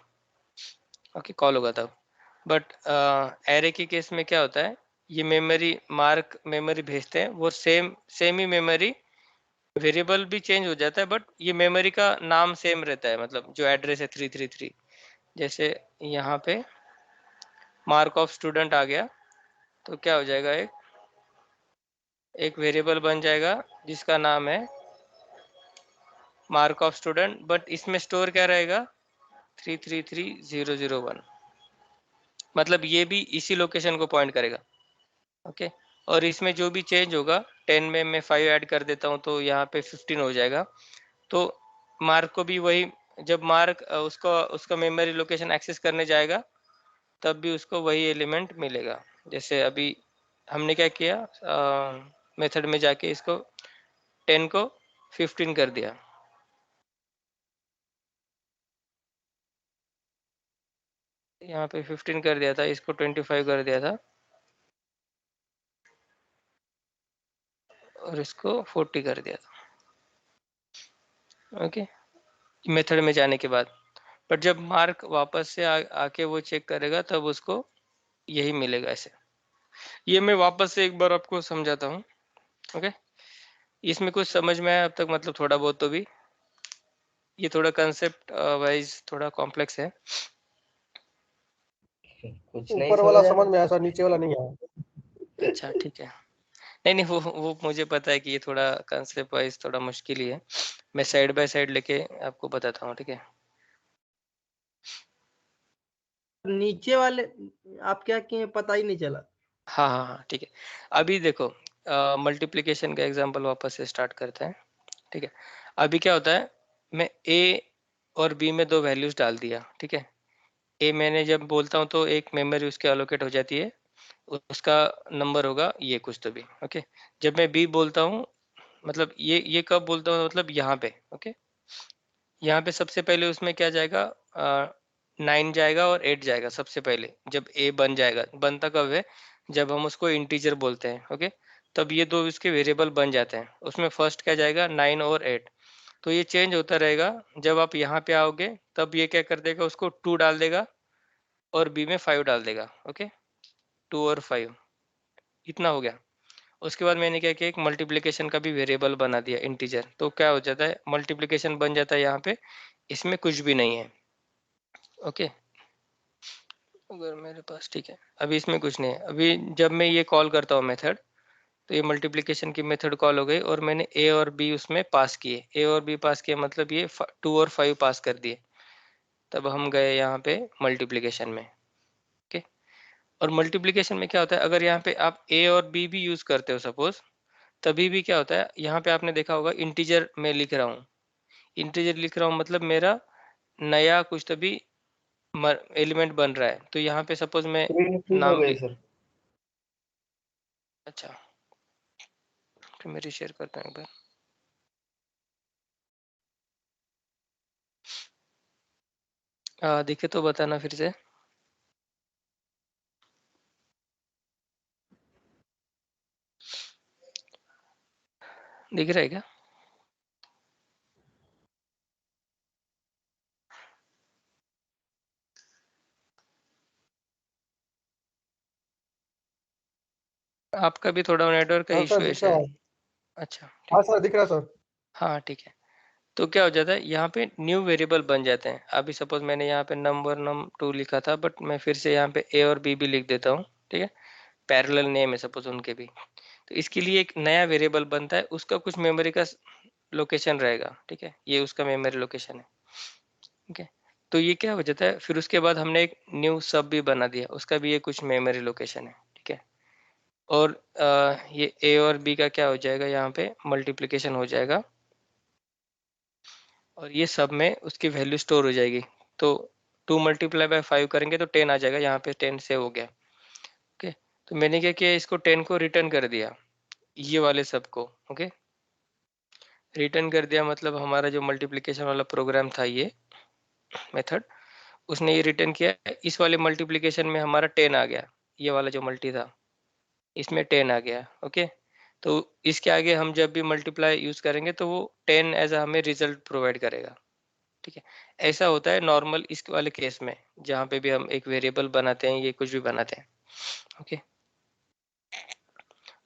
A: ओके, कॉल होगा तब। बट एरे के केस में क्या होता है, ये मेमोरी मार्क मेमोरी भेजते हैं, वो सेम ही मेमोरी, वेरिएबल भी चेंज हो जाता है, बट ये मेमोरी का नाम सेम रहता है, मतलब जो एड्रेस है 333। जैसे यहाँ पे मार्क ऑफ स्टूडेंट आ गया, तो क्या हो जाएगा, एक वेरिएबल बन जाएगा जिसका नाम है मार्क ऑफ स्टूडेंट, बट इसमें स्टोर क्या रहेगा, 333001। मतलब ये भी इसी लोकेशन को पॉइंट करेगा। ओके, और इसमें जो भी चेंज होगा 10 में मैं 5 ऐड कर देता हूँ तो यहाँ पे 15 हो जाएगा। तो मार्क को भी वही, जब मार्क उसका मेमोरी लोकेशन एक्सेस करने जाएगा तब भी उसको वही एलिमेंट मिलेगा। जैसे अभी हमने क्या किया, मेथड में जाके इसको 10 को 15 कर दिया। यहाँ पे 15 कर दिया था, इसको 25 कर दिया था और इसको 40 कर दिया था। ओके, मेथड में जाने के बाद, पर जब मार्क वापस से आके वो चेक करेगा तब उसको यही मिलेगा ऐसे। ये मैं वापस से एक बार आपको समझाता हूँ। ओके, इसमें कुछ समझ में आया अब तक? मतलब थोड़ा बहुत तो भी, ये थोड़ा कंसेप्ट वाइज थोड़ा कॉम्प्लेक्स है।
C: कुछ नहीं
B: ऊपर वाला
C: समझ
B: समझ
C: आया।
B: में आया सर, नीचे वाला नहीं आया।
A: अच्छा ठीक है, नहीं नहीं, वो मुझे पता है कि ये थोड़ा कंसेप्ट वाइज थोड़ा मुश्किल ही है। मैं साइड बाय साइड लेके आपको बताता हूँ, ठीक है।
D: नीचे वाले आप क्या किए पता ही नहीं चला।
A: हाँ हाँ हाँ ठीक है। अभी देखो, मल्टीप्लिकेशन का एग्जांपल वापस से स्टार्ट करते हैं, ठीक है। अभी क्या होता है, मैं ए और बी में दो वैल्यूज डाल दिया, ठीक है। ए मैंने जब बोलता हूँ तो एक मेमोरी उसके एलोकेट हो जाती है, उसका नंबर होगा ये कुछ तो भी। ओके, जब मैं बी बोलता हूँ, मतलब ये कब बोलता हूँ, मतलब यहाँ पे। ओके, यहाँ पे सबसे पहले उसमें क्या जाएगा, 9 जाएगा और 8 जाएगा सबसे पहले। जब ए बन जाएगा, बनता कब है, जब हम उसको इंटीजर बोलते हैं। ओके, तब ये दो इसके वेरिएबल बन जाते हैं। उसमें फर्स्ट क्या जाएगा, 9 और 8। तो ये चेंज होता रहेगा। जब आप यहाँ पे आओगे तब ये क्या कर देगा, उसको 2 डाल देगा और बी में 5 डाल देगा। ओके, 2 और 5, इतना हो गया। उसके बाद मैंने क्या किया, एक मल्टीप्लिकेशन का भी वेरिएबल बना दिया इंटीजर। तो क्या हो जाता है, मल्टीप्लिकेशन बन जाता है यहाँ पे, इसमें कुछ भी नहीं है। ओके, अगर मेरे पास, ठीक है, अभी इसमें कुछ नहीं है। अभी जब मैं ये कॉल करता हूँ मेथड, तो ये मल्टीप्लिकेशन की मेथड कॉल हो गई और मैंने ए और बी उसमें पास किए। ए और बी पास किए मतलब ये 2 और 5 पास कर दिए। तब हम गए यहाँ पे मल्टीप्लिकेशन में। ओके, और मल्टीप्लिकेशन में क्या होता है, अगर यहाँ पे आप ए और बी भी यूज करते हो सपोज, तभी भी क्या होता है, यहाँ पे आपने देखा होगा इंटीजर में लिख रहा हूँ। इंटीजर लिख रहा हूँ मतलब मेरा नया कुछ तभी एलिमेंट बन रहा है। तो यहाँ पे सपोज मैं
C: स्क्रीन फ्रीज हो
A: नाम
C: गई
A: लिख,
C: सर।
A: अच्छा तो मेरी शेयर करता हूँ एक बार। दिखे तो बताना फिर से। दिख रहा है क्या? आपका भी थोड़ा नेटवर्क का
B: हाँ
A: इशू
B: सर,
A: है
B: दिख रहा
A: शायद।
B: है।
A: अच्छा
B: हाँ
A: ठीक है,
B: सर, दिख रहा है सर।
A: हाँ ठीक है। तो क्या हो जाता है, यहाँ पे न्यू वेरिएबल बन जाते हैं। अभी सपोज मैंने यहाँ पे num2 लिखा था, बट मैं फिर से यहाँ पे ए और बी भी लिख देता हूँ, ठीक है। पैरेलल नेम है सपोज उनके भी। तो इसके लिए एक नया वेरिएबल बनता है, उसका कुछ मेमोरी का लोकेशन रहेगा, ठीक है। ये उसका मेमोरी लोकेशन है, ठीक है। तो ये क्या हो जाता है, फिर उसके बाद हमने एक न्यू सब भी बना दिया, उसका भी ये कुछ मेमोरी लोकेशन है, ठीक है। और ये ए और बी का क्या हो जाएगा, यहाँ पे मल्टीप्लिकेशन हो जाएगा और ये सब में उसकी वैल्यू स्टोर हो जाएगी। तो 2 मल्टीप्लाई बाय 5 करेंगे तो 10 आ जाएगा, यहाँ पे 10 से हो गया। ओके, तो मैंने क्या किया, इसको 10 को रिटर्न कर दिया, ये वाले सब को। ओके, रिटर्न कर दिया मतलब हमारा जो मल्टीप्लिकेशन वाला प्रोग्राम था ये मेथड, उसने ये रिटर्न किया। इस वाले मल्टीप्लिकेशन में हमारा 10 आ गया, ये वाला जो मल्टी था इसमें 10 आ गया। ओके, तो इसके आगे हम जब भी मल्टीप्लाई यूज करेंगे तो वो 10 एज हमें रिजल्ट प्रोवाइड करेगा, ठीक है। ऐसा होता है नॉर्मल इस वाले केस में, जहाँ पे भी हम एक वेरिएबल बनाते हैं, ये कुछ भी बनाते हैं। ओके,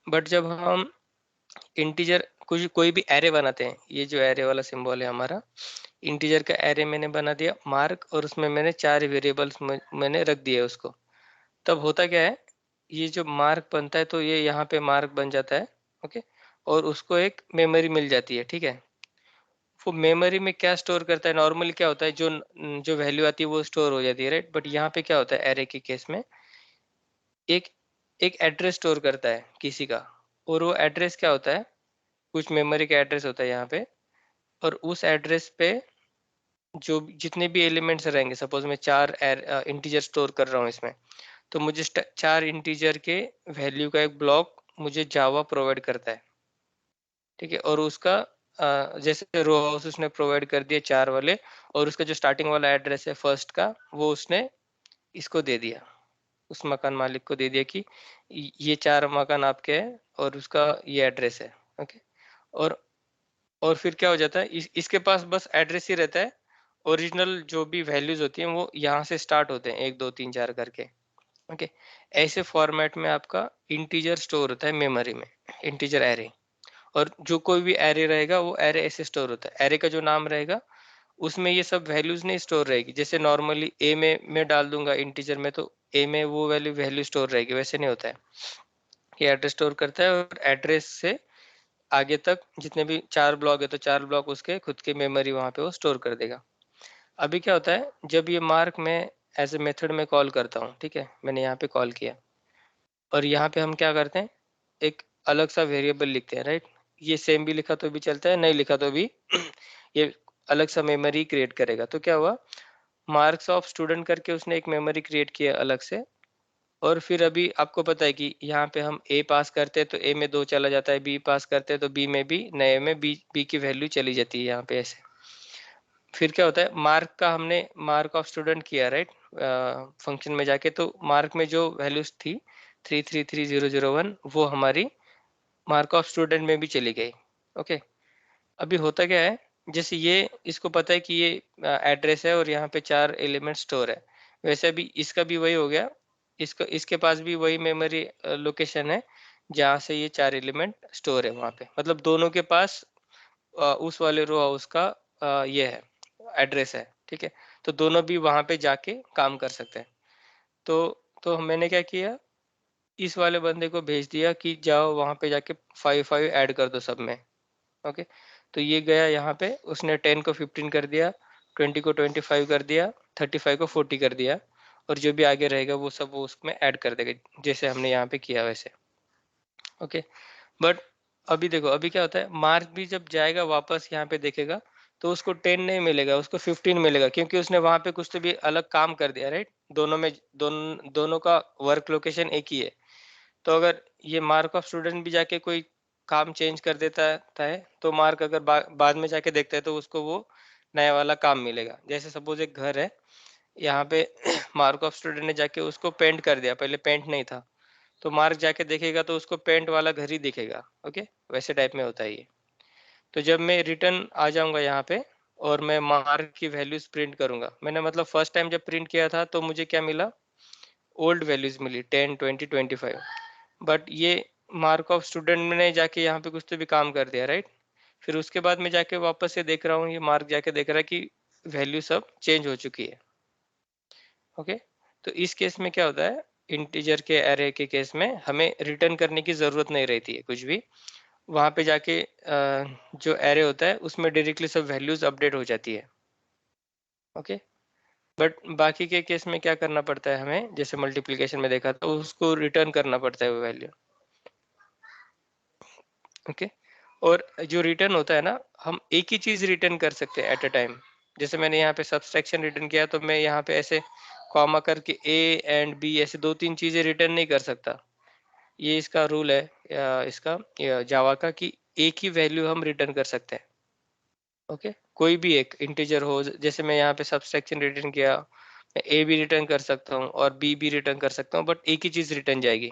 A: बट जब हम इंटीजर कुछ कोई भी एरे बनाते हैं, ये जो एरे वाला सिंबल है हमारा, इंटीजर का एरे मैंने बना दिया मार्क, और उसमें मैंने 4 वेरिएबल्स मैंने रख दिए उसको। तब होता क्या है, ये जो मार्क बनता है तो ये यहाँ पे मार्क बन जाता है। ओके, और उसको एक मेमोरी मिल जाती है, ठीक है। वो मेमोरी में क्या स्टोर करता है, नॉर्मली क्या होता है, जो वैल्यू आती है वो स्टोर हो जाती है, राइट। बट यहाँ पे क्या होता है एरे के केस में, एक एक एड्रेस स्टोर करता है किसी का, और वो एड्रेस क्या होता है, कुछ मेमोरी का एड्रेस होता है यहाँ पे, और उस एड्रेस पे जो जितने भी एलिमेंट्स रहेंगे, सपोज मैं 4 इंटीजर स्टोर कर रहा हूँ इसमें, तो मुझे 4 इंटीजर के वैल्यू का एक ब्लॉक मुझे जावा प्रोवाइड करता है, ठीक है। और उसका जैसे रो हाउस उसने प्रोवाइड कर दिया 4 वाले, और उसका जो स्टार्टिंग वाला एड्रेस है फर्स्ट का, वो उसने इसको दे दिया, उस मकान मालिक को दे दिया कि ये 4 मकान आपके हैं और उसका ये एड्रेस है, ओके। और और फिर क्या हो जाता है, इसके पास बस एड्रेस ही रहता है, ओरिजिनल जो भी वैल्यूज होती हैं वो यहाँ से स्टार्ट होते हैं 1 2 3 4 करके, ओके। ऐसे फॉर्मेट में आपका इंटीजर स्टोर होता है मेमोरी में, इंटीजर एरे। और जो कोई भी एरे रहेगा वो एरे ऐसे स्टोर होता है, एरे का जो नाम रहेगा उसमें ये सब वैल्यूज नहीं स्टोर रहेगी। जैसे नॉर्मली ए में मैं डाल दूंगा इंटीजर में, तो ए में वो वैल्यू स्टोर रहेगी, वैसे नहीं होता है। ये एड्रेस स्टोर करता है, और एड्रेस से आगे तक जितने भी 4 ब्लॉक है तो 4 ब्लॉक उसके खुद के मेमोरी वहां पे वो स्टोर कर देगा। अभी क्या होता है, जब ये मार्क मैं एज ए मेथड में कॉल करता हूँ, ठीक है, मैंने यहाँ पे कॉल किया, और यहाँ पे हम क्या करते हैं, एक अलग सा वेरिएबल लिखते हैं, राइट। ये सेम भी लिखा तो भी चलता है, नहीं लिखा तो भी ये अलग सा मेमोरी क्रिएट करेगा। तो क्या हुआ, मार्क्स ऑफ स्टूडेंट करके उसने एक मेमोरी क्रिएट किया अलग से। और फिर अभी आपको पता है कि यहाँ पे हम ए पास करते हैं तो ए में 2 चला जाता है, बी पास करते हैं तो बी में भी, नए में बी की वैल्यू चली जाती है यहाँ पे ऐसे। फिर क्या होता है, मार्क का हमने मार्क ऑफ स्टूडेंट किया, राइट, फंक्शन में जाके, तो मार्क में जो वैल्यूज थी 333001 वो हमारी मार्क ऑफ स्टूडेंट में भी चली गई, ओके। अभी होता क्या है, जैसे ये इसको पता है कि ये एड्रेस है और यहाँ पे 4 एलिमेंट स्टोर है, वैसे अभी इसका भी वही हो गया, इसके पास भी वही मेमोरी लोकेशन है जहाँ से ये 4 एलिमेंट स्टोर है वहाँ पे, मतलब दोनों के पास उस वाले रो हाउस का ये है, एड्रेस है, ठीक है। तो दोनों भी वहाँ पे जाके काम कर सकते हैं। तो मैंने क्या किया, इस वाले बंदे को भेज दिया कि जाओ वहाँ पे जाके 5 ऐड कर दो सब में, ओके। तो ये गया यहाँ पे, उसने 10 को 15 कर दिया, 20 को 25 कर दिया, 35 को 40 कर दिया, और जो भी आगे रहेगा वो सब वो उसमें ऐड कर देगा, जैसे हमने यहाँ पे किया वैसे, ओके। बट अभी देखो, अभी क्या होता है, मार्क भी जब जाएगा वापस यहाँ पे देखेगा तो उसको 10 नहीं मिलेगा, उसको 15 मिलेगा, क्योंकि उसने वहां पे कुछ तो भी अलग काम कर दिया, राइट। दोनों में दोनों का वर्क लोकेशन एक ही है। तो अगर ये मार्क ऑफ स्टूडेंट भी जाके कोई काम चेंज कर देता है तो मार्क अगर बाद में जाके देखता है तो उसको वो नया वाला काम मिलेगा। जैसे सपोज एक घर है, यहाँ पे मार्क ऑफ स्टूडेंट ने जाके उसको पेंट कर दिया, पहले पेंट नहीं था, तो मार्क जाके देखेगा तो उसको पेंट वाला घर ही दिखेगा, ओके। वैसे टाइप में होता है ये। तो जब मैं रिटर्न आ जाऊंगा यहाँ पे और मैं मार्क की वैल्यूज प्रिंट करूंगा, मैंने मतलब फर्स्ट टाइम जब प्रिंट किया था तो मुझे क्या मिला, ओल्ड वैल्यूज मिली 10 20 25। बट ये मार्क ऑफ स्टूडेंट ने जाके यहाँ पे कुछ तो भी काम कर दिया, राइट। फिर उसके बाद मैं जाके वापस से देख रहा हूँ, ये मार्क जाके देख रहा है कि वैल्यू सब चेंज हो चुकी है, ओके। तो इस केस में क्या होता है, इंटीजर के एरे के केस में हमें रिटर्न करने की जरूरत नहीं रहती है कुछ भी, वहां पे जाके जो एरे होता है उसमें डायरेक्टली सब वैल्यूज अपडेट हो जाती है, ओके। बट बाकी के केस में क्या करना पड़ता है हमें, जैसे मल्टीप्लिकेशन में देखा तो उसको रिटर्न करना पड़ता है वो वैल्यू, ओके। और जो रिटर्न होता है ना, हम एक ही चीज रिटर्न कर सकते हैं एट अ टाइम। जैसे मैंने यहाँ पे सब्सट्रैक्शन रिटर्न किया तो मैं यहाँ पे ऐसे कॉमा करके ए एंड बी ऐसे 2 3 चीजें रिटर्न नहीं कर सकता। ये इसका रूल है इसका जावा का, कि एक ही वैल्यू हम रिटर्न कर सकते हैं, ओके। कोई भी एक इंटीजर हो, जैसे मैं यहाँ पे सब्सट्रैक्शन रिटर्न किया, मैं ए भी रिटर्न कर सकता हूँ और बी भी रिटर्न कर सकता हूँ, बट एक ही चीज रिटर्न जाएगी।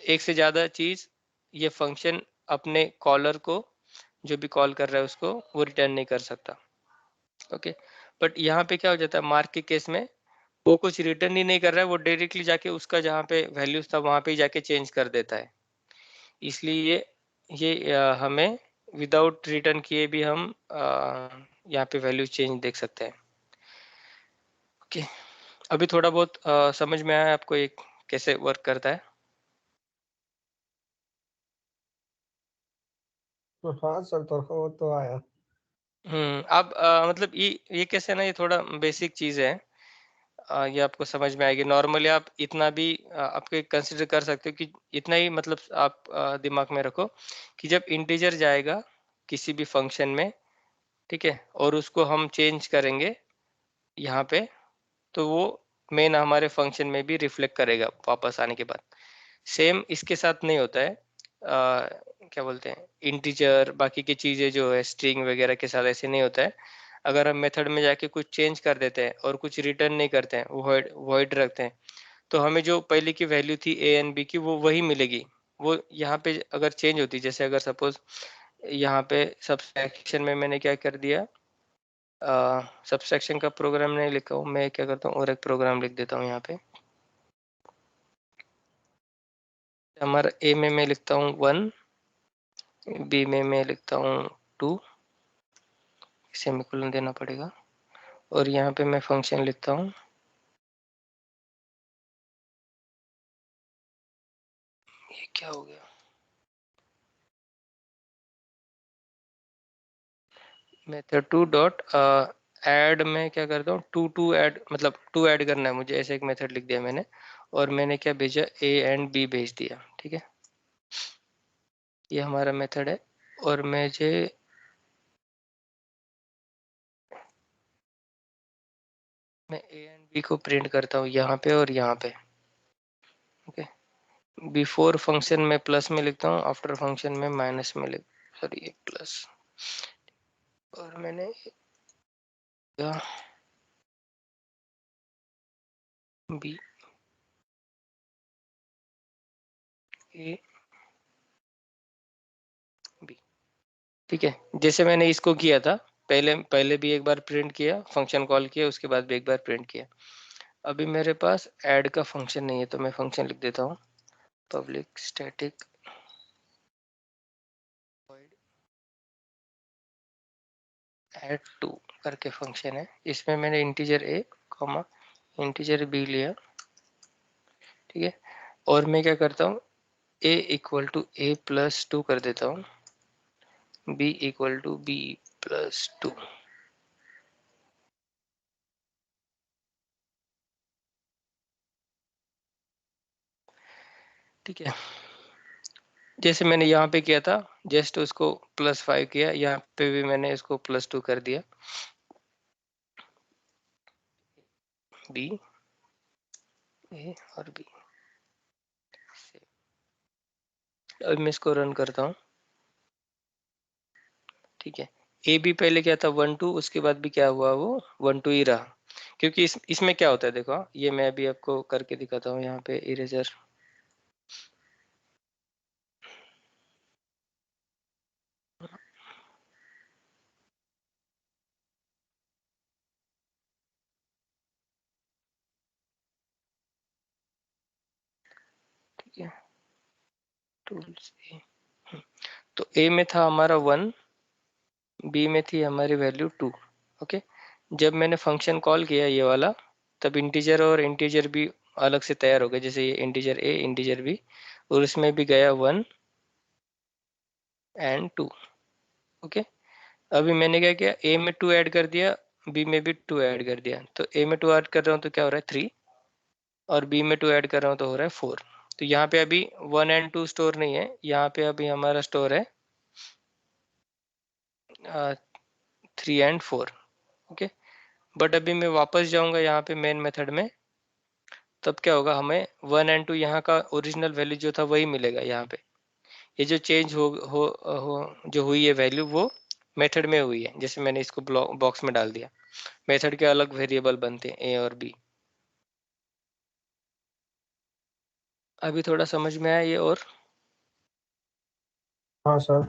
A: एक से ज्यादा चीज ये फंक्शन अपने कॉलर को, जो भी कॉल कर रहा है उसको, वो रिटर्न नहीं कर सकता, ओके। बट यहाँ पे क्या हो जाता है, मार्क के केस में वो कुछ रिटर्न ही नहीं कर रहा है, वो डायरेक्टली जाके उसका जहाँ पे वैल्यूज था वहां पे ही जाके चेंज कर देता है। इसलिए ये हमें विदाउट रिटर्न किए भी हम यहाँ पे वैल्यू चेंज देख सकते हैं, ओके। अभी थोड़ा बहुत समझ में आया आपको ये कैसे वर्क करता है?
B: हाँ सर, तो वो तो आया।
A: अब मतलब ये कैसे ना, ये थोड़ा बेसिक चीज है। ये आपको समझ में आएगी। नॉर्मली आप इतना भी आपके कंसिडर कर सकते हो कि इतना ही, मतलब आप दिमाग में रखो कि जब इंटीजर जाएगा किसी भी फंक्शन में, ठीक है, और उसको हम चेंज करेंगे यहाँ पे, तो वो मेन हमारे फंक्शन में भी रिफ्लेक्ट करेगा वापस आने के बाद। सेम इसके साथ नहीं होता है। क्या बोलते हैं, इंटीजर बाकी की चीज़ें जो है स्ट्रिंग वगैरह के साथ ऐसे नहीं होता है। अगर हम मेथड में जाके कुछ चेंज कर देते हैं और कुछ रिटर्न नहीं करते हैं, वॉइड रखते हैं, तो हमें जो पहले की वैल्यू थी ए एंड बी की वो वही मिलेगी। वो यहाँ पे अगर चेंज होती, जैसे अगर सपोज यहाँ पे सबसेक्शन में मैंने क्या कर दिया, सबसेक्शन का प्रोग्राम नहीं लिखा हूँ मैं, क्या करता हूँ और एक प्रोग्राम लिख देता हूँ यहाँ पे। हमारा ए में मैं लिखता हूँ 1, बी में मैं लिखता हूँ 2, सेमीकोलन देना पड़ेगा, और यहाँ पे मैं फंक्शन लिखता हूँ, ये क्या हो गया, मेथड 2 डॉट ऐड में क्या करता हूँ, टू ऐड, मतलब 2 ऐड करना है मुझे, ऐसे एक मेथड लिख दिया मैंने, और मैंने क्या भेजा, ए एंड बी भेज दिया, ठीक है। ये हमारा मेथड है, और मुझे मैं ए एंड बी को प्रिंट करता हूँ यहाँ पे और यहाँ पे, ओके। बिफोर फंक्शन में प्लस में लिखता हूँ, आफ्टर फंक्शन में माइनस में सॉरी प्लस, और मैंने बी ए बी, ठीक है। जैसे मैंने इसको किया था, पहले भी एक बार प्रिंट किया, फंक्शन कॉल किया, उसके बाद भी एक बार प्रिंट किया। अभी मेरे पास ऐड का फंक्शन नहीं है, तो मैं फंक्शन लिख देता हूँ, पब्लिक स्टैटिक ऐड 2 करके फंक्शन है। इसमें मैंने integer a comma integer b लिया, ठीक है। और मैं क्या करता हूँ, a equal to a plus 2 कर देता हूँ, b equal to b plus 2, ठीक है। जैसे मैंने यहाँ पे किया था, जस्ट उसको +5 किया, यहाँ पे भी मैंने इसको +2 कर दिया, बी ए और बी। अब मैं इसको रन करता हूँ, ठीक है। ए बी पहले क्या था 1 2, उसके बाद भी क्या हुआ, वो 1 2 ही रहा। क्योंकि इसमें क्या होता है, देखो ये मैं भी आपको करके दिखाता हूँ यहाँ पे, इरेजर, ठीक है, टूल्स ए। तो ए में था हमारा 1, बी में थी हमारी वैल्यू 2, ओके। जब मैंने फंक्शन कॉल किया ये वाला, तब इंटीजर और इंटीजर भी अलग से तैयार हो गए, जैसे ये इंटीजर ए इंटीजर बी, और उसमें भी गया 1 एंड 2, ओके। अभी मैंने क्या किया, ए में 2 ऐड कर दिया, बी में भी 2 ऐड कर दिया, तो ए में 2 ऐड कर रहा हूँ तो क्या हो रहा है 3, और बी में 2 ऐड कर रहा हूँ तो हो रहा है 4। तो यहाँ पे अभी 1 एंड 2 स्टोर नहीं है, यहाँ पे अभी हमारा स्टोर है 3 एंड 4, ओके। बट अभी मैं वापस जाऊंगा यहाँ पे मेन मेथड में, तब क्या होगा, हमें 1 एंड 2 यहाँ का ओरिजिनल वैल्यू जो था वही मिलेगा यहाँ पे। ये जो चेंज हो जो हुई है वैल्यू, वो मेथड में हुई है, जैसे मैंने इसको बॉक्स में डाल दिया। मेथड के अलग वेरिएबल बनते हैं ए और बी। अभी थोड़ा समझ में आया ये, और
B: हाँ सर।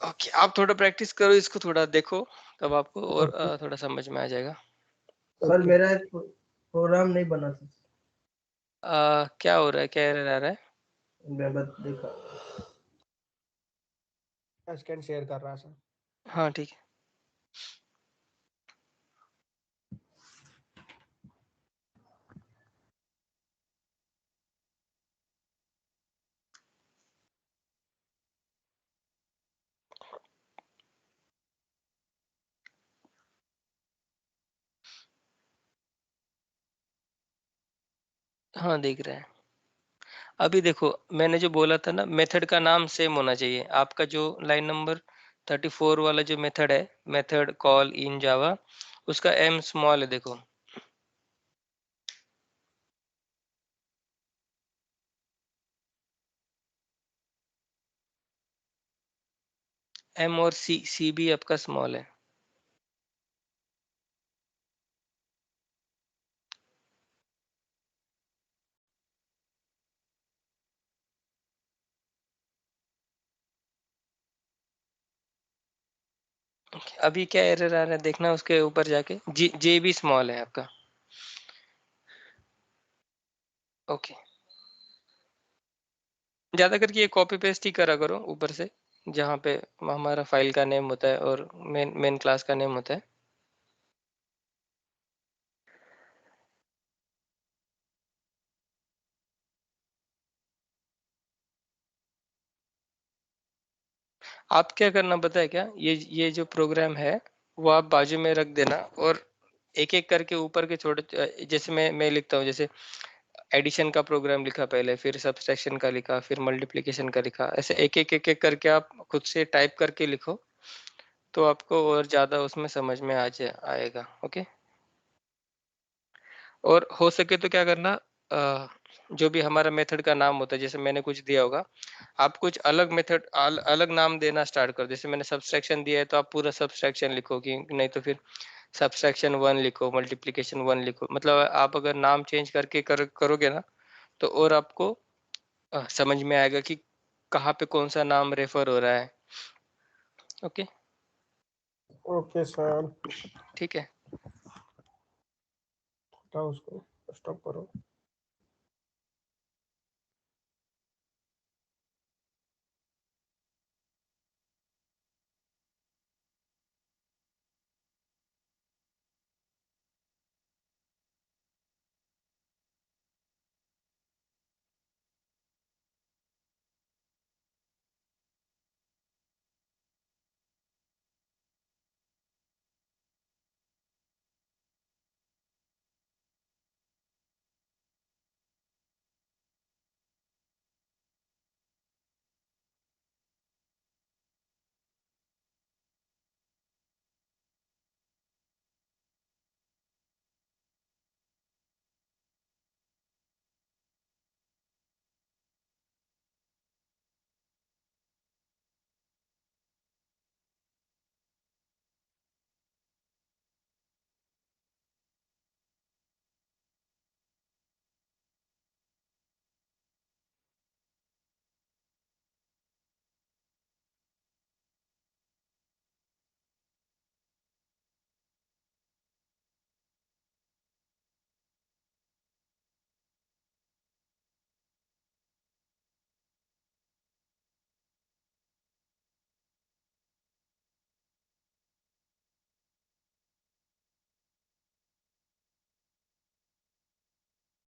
A: ओके, आप थोड़ा प्रैक्टिस करो इसको, थोड़ा देखो, तब आपको और
B: ओके।
A: थोड़ा समझ में आ जाएगा।
D: सर मेरा एक प्रोग्राम नहीं बना था,
A: क्या हो रहा है, क्या एरर आ रहा है?
D: मैं बस देखा।
B: स्कैन शेयर कर रहा है सर।
A: हाँ ठीक है। हाँ दिख रहा है। अभी देखो मैंने जो बोला था ना, मेथड का नाम सेम होना चाहिए। आपका जो लाइन नंबर 34 वाला जो मेथड है, मेथड कॉल इन जावा, उसका एम स्मॉल है देखो। एम और सी भी आपका स्मॉल है। अभी क्या एरर आ रहा है देखना उसके ऊपर जाके, जे भी स्मॉल है आपका। ओके, ज्यादा करके ये कॉपी पेस्ट ही करा करो ऊपर से, जहाँ पे हमारा फाइल का नेम होता है और मेन क्लास का नेम होता है। आप क्या करना पता है क्या, ये जो प्रोग्राम है वो आप बाजू में रख देना, और एक एक करके ऊपर के छोटे, जैसे मैं लिखता हूँ, जैसे एडिशन का प्रोग्राम लिखा पहले, फिर सब्सट्रैक्शन का लिखा, फिर मल्टीप्लिकेशन का लिखा, ऐसे एक एक करके आप खुद से टाइप करके लिखो, तो आपको और ज्यादा उसमें समझ में आएगा। ओके, और हो सके तो क्या करना, जो भी हमारा मेथड का नाम होता है, जैसे मैंने कुछ दिया होगा, आप कुछ अलग मेथड अलग नाम देना स्टार्ट कर। जैसे मैंने सब्सट्रैक्शन दिया है तो आप पूरा सब्सट्रैक्शन लिखो, कि नहीं तो फिर सब्सट्रैक्शन 1 लिखो, मल्टीप्लिकेशन 1 लिखो। मतलब आप अगर नाम चेंज करके करोगे ना, तो और आपको समझ में आएगा कि कहाँ पे कौन सा नाम रेफर हो रहा है। ओके,
B: ओके सर,
A: ठीक है।
B: हटाओ उसको, स्टॉप करो।